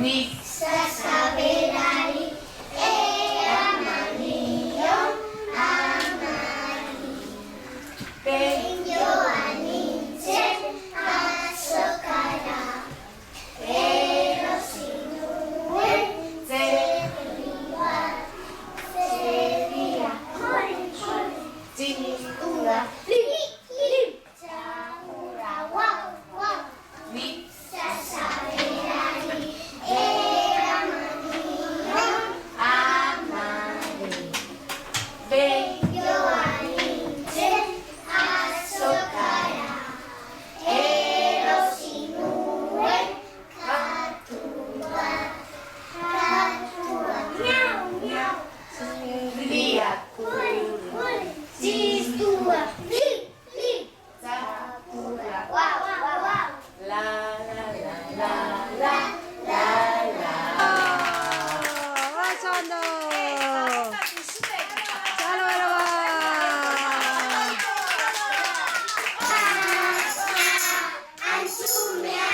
Qui Sasaberari e amanion amani. Penyo aninsen asokara. Pero sinuen seria seria. Cintura li li. Camura wow wow. qui Sasaberari e amanion amani. Penyo aninsen asokara. Pero sinuen katua katua miau miau. liaku Cistua li li. Sakura wow wow wow. la la la la la la la. Sono! Ciao Erwa! Ansumia